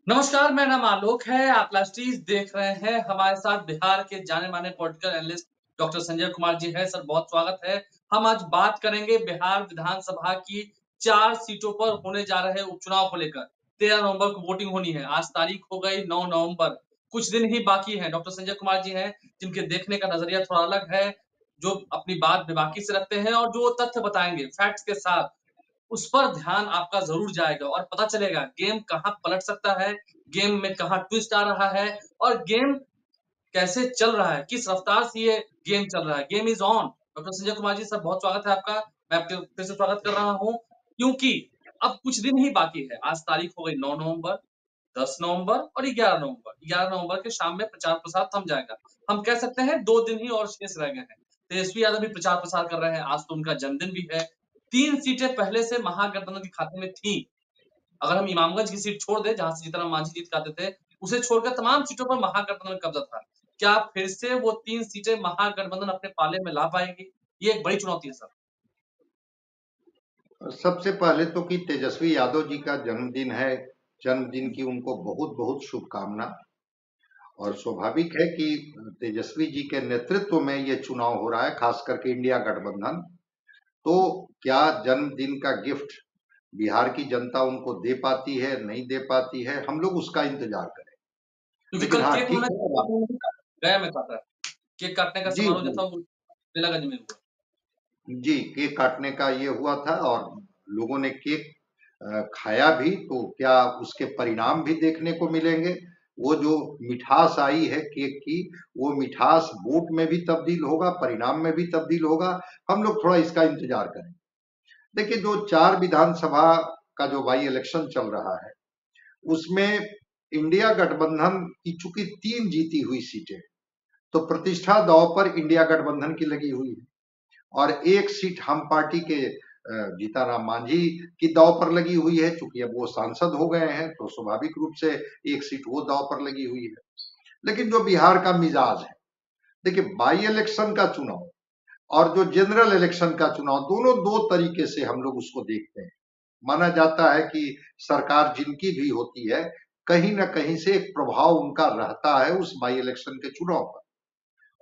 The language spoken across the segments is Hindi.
नमस्कार, मेरा नाम आलोक है। आप लास्टीज देख रहे हैं। हमारे साथ बिहार के जाने-माने political analyst doctor Sanjay Kumar ji हैं। सर बहुत स्वागत है। हम आज बात करेंगे बिहार विधानसभा की 4 सीटों पर होने जा रहे उपचुनाव को लेकर। 13 नवंबर को वोटिंग होनी है। आज तारीख हो गई 9 नवंबर। कुछ दिन ही बाकी हैं। डॉक्टर संजय कुमार जी हैं, जिनके देखने का नज़रिया थोड़ा अलग है, जो अपनी बात बेबाकी से रखते हैं और जो तथ्य बताएँगे फैक्ट्स के साथ। उस पर ध्यान आपका ज़रूर जाएगा और पता चलेगा गेम कहाँ पलट सकता है, गेम में कहाँ ट्विस्ट आ रहा है और गेम कैसे चल रहा है, किस रफ्तार से ये गेम चल रहा है। Game is on. Doctor Sanjay Kumar ji sir बहुत स्वागत है आपका। मैं आपके फिर से स्वागत कर रहा हूँ, क्योंकि अब कुछ दिन ही बाकी है। आज तारीख हो गई 9 नवंबर, 10 नवंबर और 11 नवंबर। 11 नवंबर के शाम में प्रचार-प्रसार थम जाएगा। हम कह सकते हैं 2 दिन ही और शेष रह गए हैं। तेजस्वी यादव भी प्रचार-प्रसार कर रहे हैं, आज तो उनका जन्मदिन भी है। 3 सीटें पहले से महागठबंधन के खाते में थीं। अगर हम इमामगंज की सीट छोड़ दें, जहाँ से जीतन राम मांझी जीत के आते थे, उसे छोड़कर तमाम सीटों पर महागठबंधन का कब्जा था। क्या फिर से वो 3 सीटें महागठबंधन अपने पाले में ला पाएगी? ये एक बड़ी चुनौती है सर। सबसे पहले तो कि तेजस्वी यादव जी का जन्मदिन है। जन्मदिन की उनको बहुत बहुत शुभकामना। और स्वाभाविक है कि तेजस्वी जी के नेतृत्व में ये चुनाव हो रहा है, खास करके इंडिया गठबंधन। तो क्या जन्मदिन का गिफ्ट बिहार की जनता उनको दे पाती है, नहीं दे पाती है, हम लोग उसका इंतजार करें। क्योंकि लेकिन कल हाँ, केक ठीक उन्होंने है। गया में काटा है। केक काटने का जी समारोह जो जी था वो बेलागंज में हुआ। जी, केक काटने का ये हुआ था और लोगों ने केक खाया भी। तो क्या उसके परिणाम भी देखने को मिलेंगे? वो जो मिठास आई है केक की, वो मिठास वोट में भी तब्दील होगा, परिणाम में भी तब्दील होगा। हम लोग थोड़ा इसका इंतजार करें। देखिए, जो 4 विधानसभा का जो बाई इलेक्शन चल रहा है, उसमें इंडिया गठबंधन की चूंकि 3 जीती हुई सीटें, तो प्रतिष्ठा दांव पर इंडिया गठबंधन की लगी हुई है। और एक सीट हम पार्टी के जीताराम मांझी की दांव पर लगी हुई है। चूंकि अब वो सांसद हो गए हैं, तो स्वाभाविक रूप से एक सीट वो दांव पर लगी हुई है। लेकिन जो बिहार का मिजाज है, देखिए, बाई इलेक्शन का चुनाव और जो जनरल इलेक्शन का चुनाव, दोनों दो तरीके से हम लोग उसको देखते हैं। माना जाता है कि सरकार जिनकी भी होती है, कहीं ना कहीं से एक प्रभाव उनका रहता है उस बाई इलेक्शन के चुनाव पर।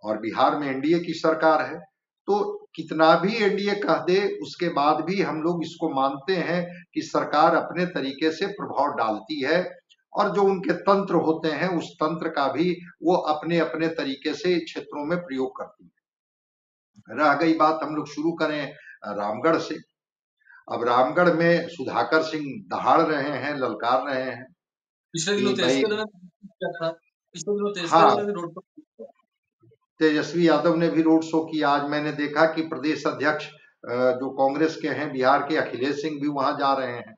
और बिहार में एनडीए की सरकार है, तो कितना भी एनडीए कह दे, उसके बाद भी हम लोग इसको मानते हैं कि सरकार अपने तरीके से प्रभाव डालती है। और जो उनके तंत्र होते हैं, उस तंत्र का भी वो अपने अपने तरीके से क्षेत्रों में प्रयोग करती है। रह गई बात, हम लोग शुरू करें रामगढ़ से। अब रामगढ़ में सुधाकर सिंह दहाड़ रहे हैं, ललकार रहे हैं पिछले दिनों कि भाई। तेजस्वी यादव ने किया था। पिछले दिनों तेजस्वी हाँ, यादव ने भी रोड शो किया। तेजस्वी यादव ने भी रोड शो किया। आज मैंने देखा कि प्रदेश अध्यक्ष जो कांग्रेस के हैं बिहार के, अखिलेश सिंह भी वहां जा रहे हैं।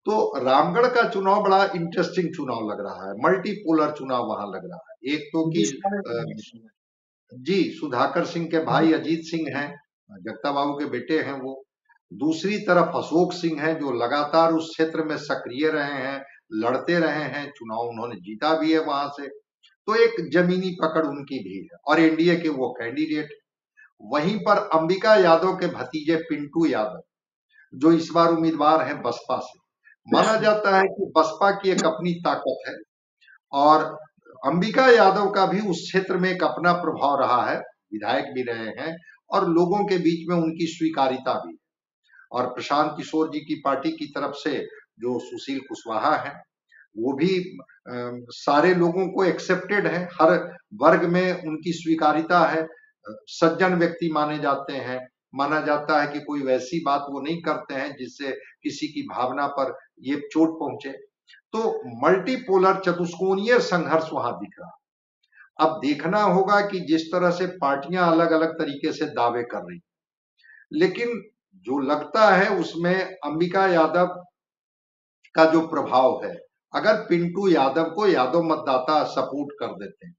तो रामगढ़ का चुनाव बड़ा इंटरेस्टिंग चुनाव लग रहा है, मल्टीपोलर चुनाव वहां लग रहा है। एक तो कि नीतीश कुमार ने भी किया। जी, सुधाकर सिंह के भाई अजीत सिंह हैं, जगता बाबू के बेटे हैं वो। दूसरी तरफ अशोक सिंह हैं, जो लगातार उस क्षेत्र में सक्रिय रहे हैं, लड़ते रहे हैं, चुनाव उन्होंने जीता भी है वहां से। तो एक जमीनी पकड़ उनकी भी है और एनडीए के वो कैंडिडेट। वहीं पर अंबिका यादव के भतीजे पिंटू यादव, जो इस बार उम्मीदवार हैं बसपा से, माना जाता है कि बसपा की एक अपनी ताकत है। और अंबिका यादव का भी उस क्षेत्र में एक अपना प्रभाव रहा है, विधायक भी रहे हैं और लोगों के बीच में उनकी स्वीकारिता भी है। और प्रशांत किशोर जी की पार्टी की तरफ से जो सुशील कुशवाहा है, वो भी सारे लोगों को एक्सेप्टेड है, हर वर्ग में उनकी स्वीकारिता है। सज्जन व्यक्ति माने जाते हैं। माना जाता है कि कोई वैसी बात वो नहीं करते हैं जिससे किसी की भावना पर ये चोट पहुंचे। तो मल्टीपोलर चतुष्कोणीय संघर्ष वहां दिख रहा। अब देखना होगा कि जिस तरह से पार्टियां अलग अलग तरीके से दावे कर रही, लेकिन जो लगता है उसमें अंबिका यादव का जो प्रभाव है, अगर पिंटू यादव को यादव मतदाता सपोर्ट कर देते हैं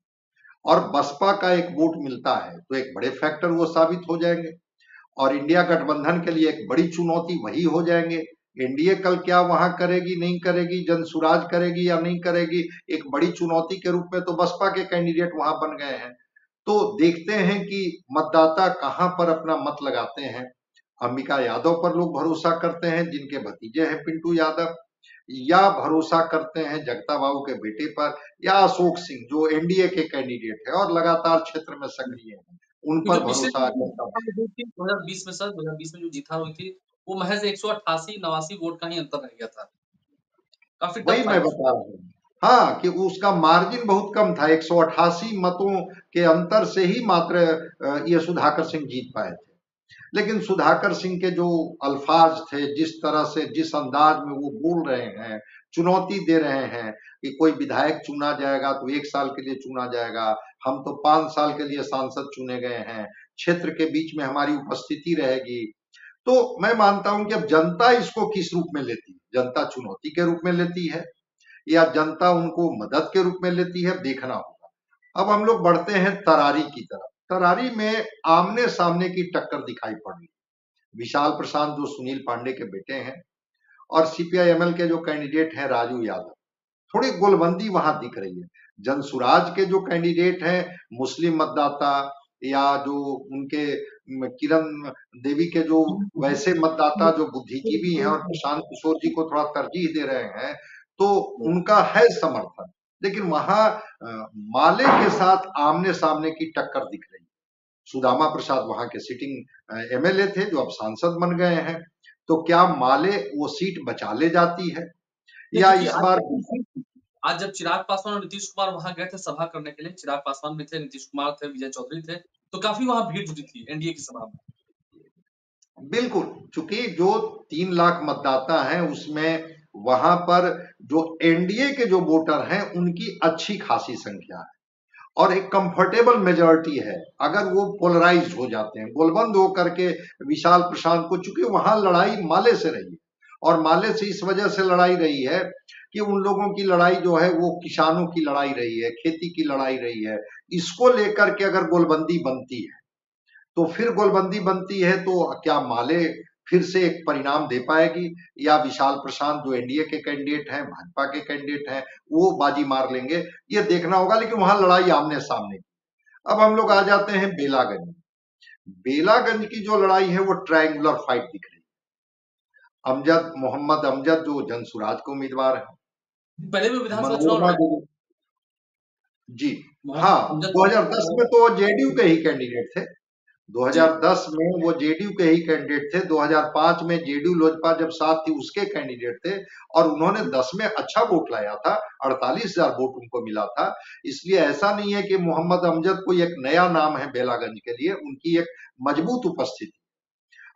और बसपा का एक वोट मिलता है, तो एक बड़े फैक्टर वो साबित हो जाएंगे। और इंडिया गठबंधन के लिए एक बड़ी चुनौती वही हो जाएंगे। एनडीए कल क्या वहां करेगी, नहीं करेगी, जनसुराज करेगी या नहीं करेगी, एक बड़ी चुनौती के रूप में तो बसपा के कैंडिडेट वहां बन गए हैं। तो देखते हैं कि मतदाता कहां पर अपना मत लगाते हैं। अंबिका यादव पर लोग भरोसा करते हैं, जिनके भतीजे हैं पिंटू यादव। या भरोसा करते हैं जगता बाबू के बेटे पर, या अशोक सिंह जो एनडीए के कैंडिडेट है और लगातार क्षेत्र में सक्रिय हैं, उन तो जो पर पिछले भरोसा करता हूं। 2020 में सर 2020 में जो जीत हार हुई थी, वो महज 188-89 वोट का ही अंतर रह गया था। काफी टफ वही मैं फाइट। बता रहा हूँ, हाँ, कि उसका मार्जिन बहुत कम था, 188 मतों के अंतर से ही मात्र ये सुधाकर सिंह जीत पाए थे। लेकिन सुधाकर सिंह के जो अल्फाज थे, जिस तरह से, जिस अंदाज में वो बोल रहे हैं, चुनौती दे रहे हैं कि कोई विधायक चुना जाएगा तो 1 साल के लिए चुना जाएगा, हम तो 5 साल के लिए सांसद चुने गए हैं, क्षेत्र के बीच में हमारी उपस्थिति रहेगी। तो मैं मानता हूं कि अब जनता इसको किस रूप में लेती है, जनता चुनौती के रूप में लेती है या जनता उनको मदद के रूप में लेती है, देखना होगा। अब हम लोग बढ़ते हैं तरारी की तरफ। तरारी में आमने सामने की टक्कर दिखाई पड़ रही है। विशाल प्रशांत जो सुनील पांडे के बेटे हैं, और सीपीआईएमएल के जो कैंडिडेट हैं राजू यादव, थोड़ी गोलबंदी वहां दिख रही है। जनसुराज के जो कैंडिडेट हैं, मुस्लिम मतदाता या जो उनके किरण देवी के जो वैसे मतदाता जो बुद्धिजीवी हैं और प्रशांत किशोर जी को थोड़ा तरजीह दे रहे हैं, तो उनका है समर्थन। लेकिन वहां माले के साथ आमने सामने की टक्कर दिख रही है। सुदामा प्रसाद वहां के सिटिंग एमएलए थे जो अब सांसद बन गए हैं, तो क्या माले वो सीट बचा ले जाती है, नहीं, या क्योंकि इस बार आज जब चिराग पासवान और नीतीश कुमार वहां गए थे सभा करने के लिए, चिराग पासवान भी थे, नीतीश कुमार थे, विजय चौधरी थे, तो काफी वहां भीड़ जुटी थी एनडीए की सभा में। बिल्कुल, चूंकि जो 3 लाख मतदाता हैं उसमें वहां पर जो एनडीए के जो वोटर हैं उनकी अच्छी खासी संख्या है और एक कंफर्टेबल मेजॉरिटी है। अगर वो पोलराइज हो जाते हैं, गोलबंद होकर के विशाल प्रशांत को, चूंकि वहां लड़ाई माले से रही है और माले से इस वजह से लड़ाई रही है कि उन लोगों की लड़ाई जो है वो किसानों की लड़ाई रही है, खेती की लड़ाई रही है। इसको लेकर के अगर गोलबंदी बनती है, तो फिर गोलबंदी बनती है तो क्या माले फिर से एक परिणाम दे पाएगी, या विशाल प्रशांत जो एनडीए के कैंडिडेट हैं, भाजपा के कैंडिडेट हैं, वो बाजी मार लेंगे, ये देखना होगा। लेकिन वहां लड़ाई आमने सामने। अब हम लोग आ जाते हैं बेलागंज। बेलागंज की जो लड़ाई है वो ट्रायंगुलर फाइट दिख रही है। अमजद, मोहम्मद अमजद जो जनसुराज के उम्मीदवार है, पहले भी विधानसभा चुनाव मनोरमा लड़े देवी जी, मोहम्मद हाँ, अमजद 2010 में तो जेडीयू के ही कैंडिडेट थे। जी। 2010 में वो जेडीयू के ही कैंडिडेट थे। 2005 में जेडीयू लोजपा जब साथ थी उसके कैंडिडेट थे और उन्होंने 10 में अच्छा वोट लाया था, 48,000 वोट उनको मिला था। इसलिए ऐसा नहीं है कि मोहम्मद अमजद कोई एक नया नाम है बेलागंज के लिए, उनकी एक मजबूत उपस्थिति।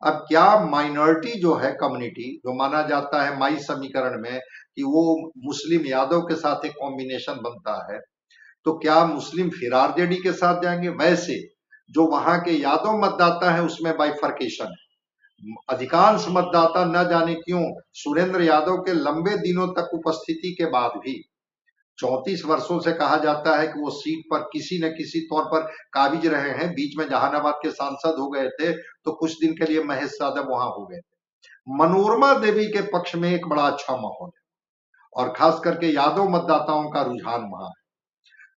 अब क्या माइनॉरिटी जो है, कम्युनिटी जो माना जाता है माई समीकरण में कि वो मुस्लिम यादव के साथ एक कॉम्बिनेशन बनता है, तो क्या मुस्लिम फिर आरजेडी के साथ जाएंगे? वैसे जो वहां के यादव मतदाता है उसमें बाइफर्केशन है। अधिकांश मतदाता न जाने क्यों सुरेंद्र यादव के लंबे दिनों तक उपस्थिति के बाद भी, 34 वर्षों से कहा जाता है कि वो सीट पर किसी न किसी तौर पर काबिज रहे हैं। बीच में जहानाबाद के सांसद हो गए थे तो कुछ दिन के लिए महेश यादव वहां हो गए थे। मनोरमा देवी के पक्ष में एक बड़ा अच्छा माहौल है और खास करके यादव मतदाताओं का रुझान वहां है।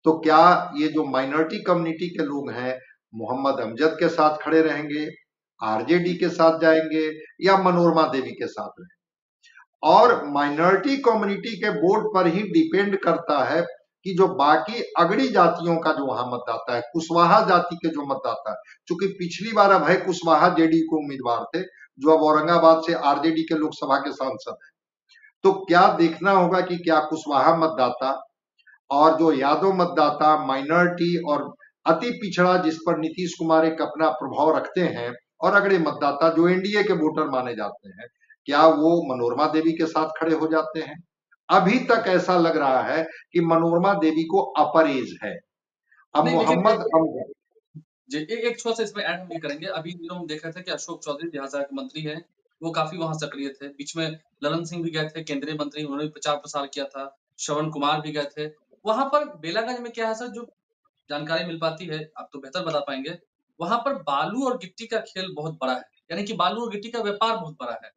तो क्या ये जो माइनॉरिटी कम्युनिटी के लोग हैं मोहम्मद अमजद के साथ खड़े रहेंगे, आरजेडी के साथ जाएंगे, या मनोरमा देवी के साथ रहेंगे? और माइनॉरिटी कम्युनिटी के वोट पर ही डिपेंड करता है कि जो बाकी अगड़ी जातियों का जो वहां मतदाता है, कुशवाहा जाति के जो मतदाता है, चूंकि पिछली बार अभय कुशवाहा जेडीयू के उम्मीदवार थे जो अब औरंगाबाद से आरजेडी के लोकसभा के सांसद हैं, तो क्या देखना होगा कि क्या कुशवाहा मतदाता और जो यादव मतदाता, माइनॉरिटी और अति पिछड़ा जिस पर नीतीश कुमार एक अपना प्रभाव रखते हैं, और अगड़े मतदाता जो एनडीए के वोटर माने जाते हैं, क्या वो मनोरमा देवी के साथ खड़े हो जाते हैं? अभी तक ऐसा लग रहा है कि मनोरमा देवी को अपर एज है। अब नहीं लेकिन मोहम्मद अमजद जी, एक छोटा सा इसमें ऐड हम ये करेंगे। अभी इन दिनों हम देख रहे थे कि अशोक चौधरी बिहार के मंत्री हैं, वो काफी वहां सक्रिय थे। बीच में ललन सिंह भी गए थे, केंद्रीय मंत्री, उन्होंने भी प्रचार प्रसार किया था। श्रवण कुमार भी गए थे। वहां पर बेलागंज में क्या है सर, जो जानकारी मिल पाती है, आप तो बेहतर बता पाएंगे, वहां पर बालू और गिट्टी का खेल बहुत बड़ा है, यानी कि बालू और गिट्टी का व्यापार बहुत बड़ा है।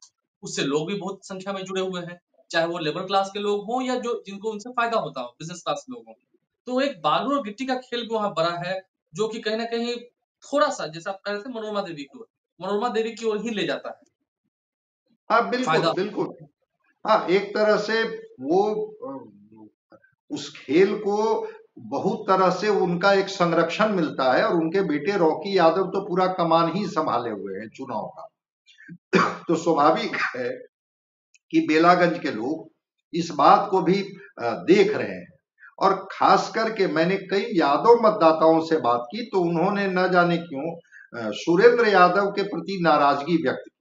उससे लोग भी बहुत संख्या में जुड़े हुए हैं, चाहे वो लेबर क्लास के लोग हों या जो जिनको उनसे फायदा होता हो, बिजनेस क्लास के लोग हों। तो एक बालू और गिट्टी का खेल भी वहां बड़ा है, जो कि कहीं ना कहीं थोड़ा सा, जैसे आप कह रहे थे मनोरमा देवी की ओर, मनोरमा देवी की ओर ही ले जाता है हाँ, बिल्कुल फायदा। बिल्कुल। हाँ, एक तरह से वो उस खेल को बहुत तरह से उनका एक संरक्षण मिलता है, और उनके बेटे रॉकी यादव तो पूरा कमान ही संभाले हुए हैं चुनाव का। तो स्वाभाविक है कि बेलागंज के लोग इस बात को भी देख रहे हैं। और खास करके मैंने कई यादव मतदाताओं से बात की, तो उन्होंने न जाने क्यों सुरेंद्र यादव के प्रति नाराजगी व्यक्त की।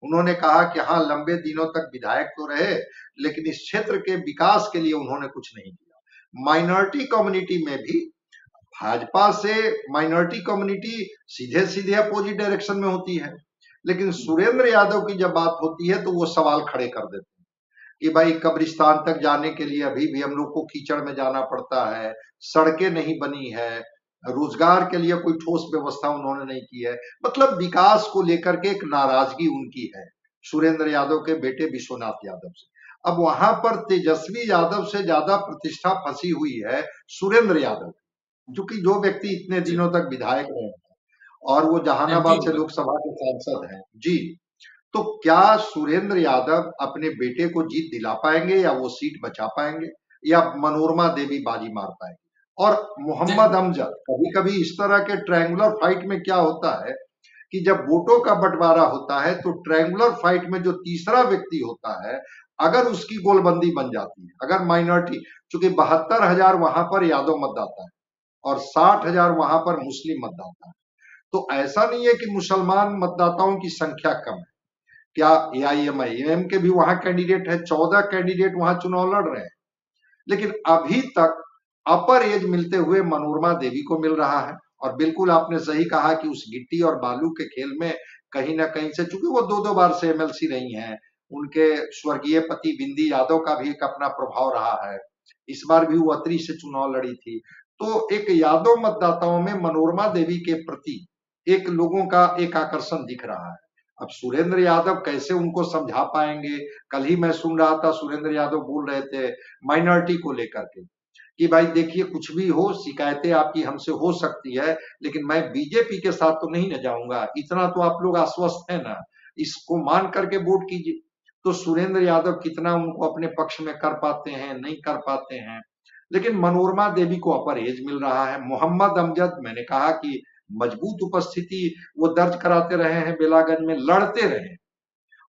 उन्होंने कहा कि हाँ, लंबे दिनों तक विधायक तो रहे, लेकिन इस क्षेत्र के विकास के लिए उन्होंने कुछ नहीं किया। माइनॉरिटी कम्युनिटी में भी भाजपा से माइनॉरिटी कम्युनिटी सीधे सीधे अपोजिट डायरेक्शन में होती है, लेकिन सुरेंद्र यादव की जब बात होती है तो वो सवाल खड़े कर देते हैं कि भाई कब्रिस्तान तक जाने के लिए अभी भी हम लोग को कीचड़ में जाना पड़ता है, सड़कें नहीं बनी है, रोजगार के लिए कोई ठोस व्यवस्था उन्होंने नहीं की है। मतलब विकास को लेकर के एक नाराजगी उनकी है सुरेंद्र यादव के बेटे विश्वनाथ यादव से। अब वहां पर तेजस्वी यादव से ज्यादा प्रतिष्ठा फंसी हुई है सुरेंद्र यादव, क्योंकि जो व्यक्ति इतने जी दिनों तक विधायक रहे हैं और वो एमपी जहानाबाद से हुए। लोकसभा के सांसद हैं जी, तो क्या सुरेंद्र यादव अपने बेटे को जीत दिला पाएंगे, या वो सीट बचा पाएंगे, या मनोरमा देवी बाजी मार पाएंगे? और मोहम्मद देखिए अमजद, कभी कभी इस तरह के ट्रायंगुलर फाइट में क्या होता है कि जब वोटों का बंटवारा होता है तो ट्रायंगुलर फाइट में जो तीसरा व्यक्ति होता है, अगर उसकी गोलबंदी बन जाती है, अगर माइनॉरिटी, चूंकि 72,000 वहां पर यादव मतदाता है और 60,000 वहां पर मुस्लिम मतदाता है, तो ऐसा नहीं है कि मुसलमान मतदाताओं की संख्या कम है। क्या एआईएमआईएम के भी वहां कैंडिडेट है, 14 कैंडिडेट वहां चुनाव लड़ रहे हैं, लेकिन अभी तक अपर एज मिलते हुए मनोरमा देवी को मिल रहा है। और बिल्कुल आपने सही कहा कि उस गिट्टी और बालू के खेल में कहीं ना कहीं से, चूंकि वो दो दो बार से एमएलसी रही हैं, उनके स्वर्गीय पति बिंदी यादव का भी एक अपना प्रभाव रहा है, इस बार भी वो अतरी से चुनाव लड़ी थी। तो एक यादव मतदाताओं में मनोरमा देवी के प्रति एक लोगों का एक आकर्षण दिख रहा है। अब सुरेंद्र यादव कैसे उनको समझा पाएंगे? कल ही मैं सुन रहा था सुरेंद्र यादव बोल रहे थे माइनॉरिटी को लेकर के कि भाई देखिए, कुछ भी हो, शिकायतें आपकी हमसे हो सकती है, लेकिन मैं बीजेपी के साथ तो नहीं न जाऊंगा, इतना तो आप लोग आश्वस्त है ना, इसको मान करके वोट कीजिए। तो सुरेंद्र यादव कितना उनको अपने पक्ष में कर पाते हैं, नहीं कर पाते हैं, लेकिन मनोरमा देवी को अपर एज मिल रहा है। मोहम्मद अमजद, मैंने कहा कि मजबूत उपस्थिति वो दर्ज कराते रहे हैं, बेलागंज में लड़ते रहे,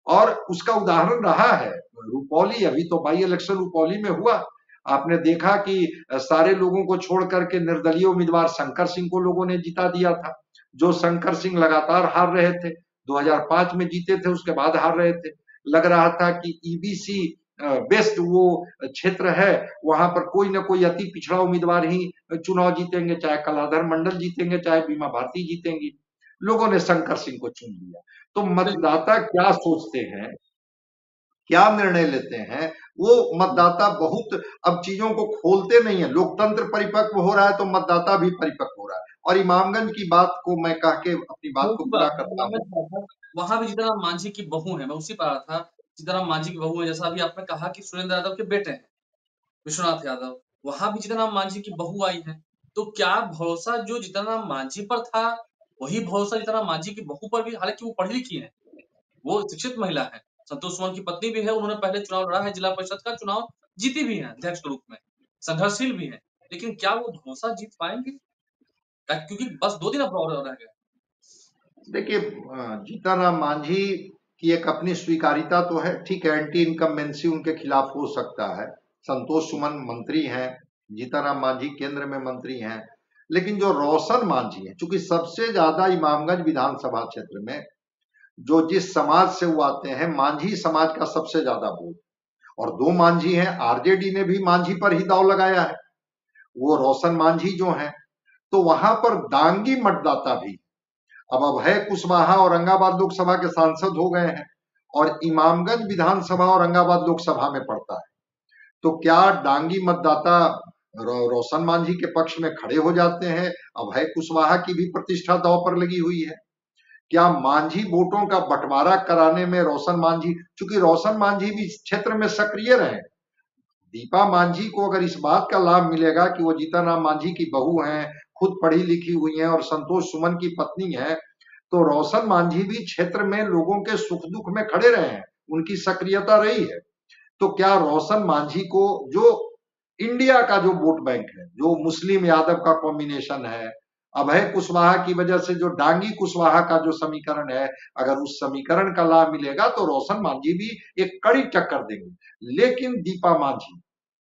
और उसका उदाहरण रहा है रुपौली। अभी तो बाई इलेक्शन रुपौली में हुआ, आपने देखा कि सारे लोगों को छोड़ करके निर्दलीय उम्मीदवार शंकर सिंह को लोगों ने जिता दिया था, जो शंकर सिंह लगातार हार रहे थे, 2005 में जीते थे, उसके बाद हार रहे थे। लग रहा था कि ईबीसी बेस्ट वो क्षेत्र है, वहां पर कोई ना कोई अति पिछड़ा उम्मीदवार ही चुनाव जीतेंगे, चाहे कलाधर मंडल जीतेंगे, चाहे बीमा भारती जीतेंगी। लोगों ने शंकर सिंह को चुन लिया। तो देखिए मतदाता क्या सोचते हैं, क्या निर्णय लेते हैं, वो मतदाता बहुत अब चीजों को खोलते नहीं है। लोकतंत्र परिपक्व हो रहा है तो मतदाता भी परिपक्व हो रहा है। और इमामगंज की बात को मैं कह के अपनी बात को वही पूरा बात है, करता हूँ। वहां भी जीतनराम मांझी की बहू है, मैं उसी पर आ रहा था। जीतनराम मांझी की बहू है, जैसा अभी आपने कहा कि सुरेंद्र यादव के बेटे हैं विश्वनाथ यादव, वहां भी जीतनराम मांझी की बहू आई है। तो क्या भरोसा जो जीतनराम मांझी पर था, वही भरोसा जीतनराम मांझी की बहू पर भी? हालांकि वो पढ़ी लिखी है, वो शिक्षित महिला है, संतोष सुमन की पत्नी भी है, उन्होंने पहले चुनाव लड़ा है, जिला परिषद का चुनाव जीती भी है अध्यक्ष के रूप में, संघर्षशील भी है। लेकिन क्या वो भरोसा जीत पाएंगे? क्योंकि बस 2 दिन अब और रह गए। देखिए, जीतनराम मांझी की एक अपनी स्वीकारिता तो है, ठीक है, एंटी इनकम्बेंसी उनके खिलाफ हो सकता है। संतोष सुमन मंत्री हैं, जीतनराम मांझी केंद्र में मंत्री हैं, लेकिन जो रोशन मांझी है, चूंकि सबसे ज्यादा इमामगंज विधानसभा क्षेत्र में जो जिस समाज से वो आते हैं, मांझी समाज का सबसे ज्यादा वोट, और दो मांझी हैं, आरजेडी ने भी मांझी पर ही दाव लगाया है, वो रोशन मांझी जो हैं। तो वहां पर दांगी मतदाता भी, अब अभय कुशवाहा औरंगाबाद लोकसभा के सांसद हो गए हैं, और इमामगंज विधानसभा औरंगाबाद लोकसभा में पड़ता है। तो क्या डांगी मतदाता रोशन मांझी के पक्ष में खड़े हो जाते हैं? अभय कुशवाहा की भी प्रतिष्ठा दांव पर लगी हुई है। क्या मांझी वोटों का बंटवारा कराने में रोशन मांझी, चूंकि रोशन मांझी भी इस क्षेत्र में सक्रिय रहे, दीपा मांझी को अगर इस बात का लाभ मिलेगा कि वो जीतनराम मांझी की बहू हैं, खुद पढ़ी लिखी हुई हैं और संतोष सुमन की पत्नी है, तो रोशन मांझी भी क्षेत्र में लोगों के सुख दुख में खड़े रहे हैं, उनकी सक्रियता रही है। तो क्या रोशन मांझी को, जो इंडिया का जो वोट बैंक है, जो मुस्लिम यादव का कॉम्बिनेशन है, अभय कुशवाहा की वजह से जो डांगी कुशवाहा का जो समीकरण है, अगर उस समीकरण का लाभ मिलेगा तो रोशन मांझी भी एक कड़ी टक्कर देंगे। लेकिन दीपा मांझी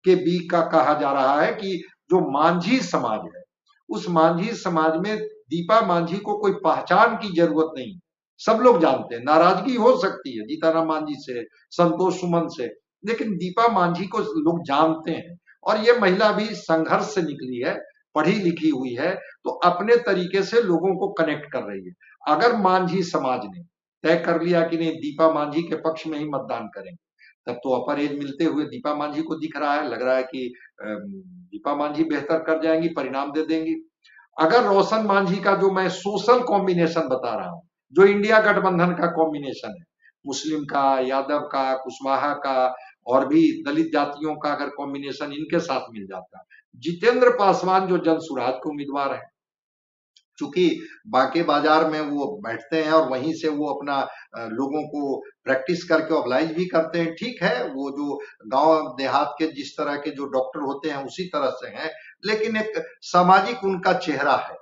के बीच का कहा जा रहा है कि जो मांझी समाज है, उस मांझी समाज में दीपा मांझी को कोई पहचान की जरूरत नहीं। सब लोग जानते हैं, नाराजगी हो सकती है जीताराम मांझी से, संतोष सुमन से, लेकिन दीपा मांझी को लोग जानते हैं। और ये महिला भी संघर्ष से निकली है, पढ़ी लिखी हुई है, तो अपने तरीके से लोगों को कनेक्ट कर रही है। अगर मांझी समाज ने तय कर लिया कि नहीं दीपा मांझी के पक्ष में ही मतदान करेंगे, तब तो अपर एज मिलते हुए दीपा मांझी को दिख रहा है, लग रहा है कि दीपा मांझी बेहतर कर जाएंगी, परिणाम दे देंगी। अगर रोशन मांझी का जो मैं सोशल कॉम्बिनेशन बता रहा हूं, जो इंडिया गठबंधन का कॉम्बिनेशन है, मुस्लिम का, यादव का, कुशवाहा का और भी दलित जातियों का अगर कॉम्बिनेशन इनके साथ मिल जाता, जितेंद्र पासवान जो जन सुराज के उम्मीदवार है, चूंकि बाके बाजार में वो बैठते हैं और वहीं से वो अपना लोगों को प्रैक्टिस करके ऑब्लाइज भी करते हैं, ठीक है, वो जो गांव देहात के जिस तरह के जो डॉक्टर होते हैं उसी तरह से हैं, लेकिन एक सामाजिक उनका चेहरा है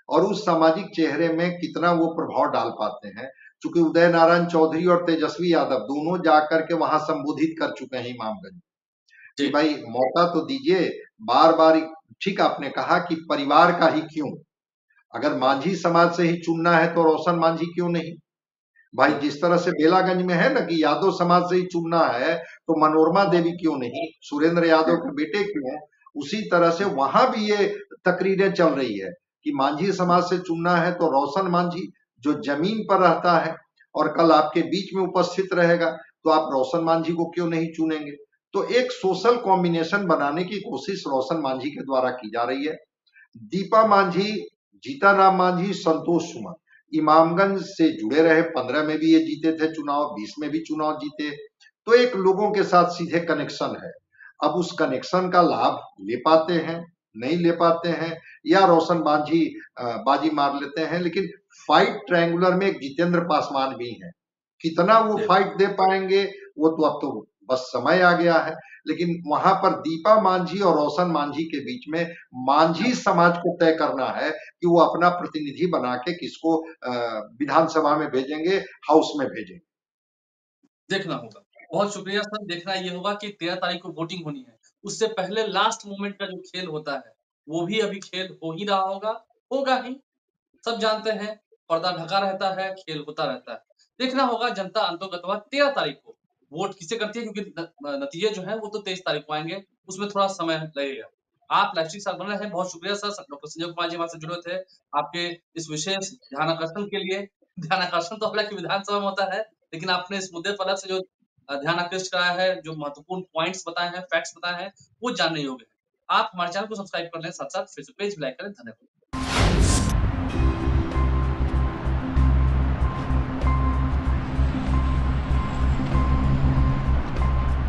और उस सामाजिक चेहरे में कितना वो प्रभाव डाल पाते हैं। चूंकि उदय नारायण चौधरी और तेजस्वी यादव दोनों जाकर के वहां संबोधित कर चुके हैं इमामगंज कि भाई मौका तो दीजिए, बार बार। ठीक आपने कहा कि परिवार का ही क्यों, अगर मांझी समाज से ही चुनना है तो रोशन मांझी क्यों नहीं भाई, जिस तरह से बेलागंज में है ना कि यादव समाज से ही चुनना है तो मनोरमा देवी क्यों नहीं, सुरेंद्र यादव के बेटे क्यों, उसी तरह से वहां भी ये तकरीरें चल रही है कि मांझी समाज से चुनना है तो रोशन मांझी जो जमीन पर रहता है और कल आपके बीच में उपस्थित रहेगा, तो आप रोशन मांझी को क्यों नहीं चुनेंगे। तो एक सोशल कॉम्बिनेशन बनाने की कोशिश रोशन मांझी के द्वारा की जा रही है। दीपा मांझी, जीताराम मांझी, संतोष सुमन इमामगंज से जुड़े रहे, 15 में भी ये जीते थे चुनाव, 20 में भी चुनाव जीते, तो एक लोगों के साथ सीधे कनेक्शन है। अब उस कनेक्शन का लाभ ले पाते हैं, नहीं ले पाते हैं, या रोशन मांझी बाजी मार लेते हैं। लेकिन फाइट ट्रायंगुलर में एक जितेंद्र पासवान भी है, कितना वो फाइट दे पाएंगे वो तो अब तो बस समय आ गया है। लेकिन वहां पर दीपा मांझी और रोशन मांझी के बीच में मांझी समाज को तय करना है कि वो अपना प्रतिनिधि बना के किसको विधानसभा में भेजेंगे, हाउस में भेजेंगे। देखना होगा। बहुत शुक्रिया सर। देखना ये होगा कि 13 तारीख को वोटिंग होनी है, उससे पहले लास्ट मोमेंट का जो खेल होता है वो भी अभी खेल हो ही रहा होगा ही। सब जानते हैं, पर्दा ढका रहता है, खेल होता रहता है। देखना होगा जनता अंतोगत्वा 13 तारीख को वोट किसे करती है, क्योंकि नतीजे जो है वो तो 23 तारीख को आएंगे, उसमें थोड़ा समय लगेगा। आप लाइव के साथ बने रहे, बहुत शुक्रिया सर। डॉक्टर संजय कुमार जी हमारे से जुड़े थे, आपके इस विशेष ध्यानाकर्षण के लिए। ध्यानाकर्षण तो हालांकि विधानसभा में होता है, लेकिन आपने इस मुद्दे पर अलग से जो ध्यान आकृष्ट कराया है, जो महत्वपूर्ण पॉइंट्स बताए हैं, फैक्ट्स बताए हैं, वो जानने योग्य है। आप हमारे चैनल को सब्सक्राइब कर लें, साथ साथ फेसबुक पेज भी लाइक करें। धन्यवाद।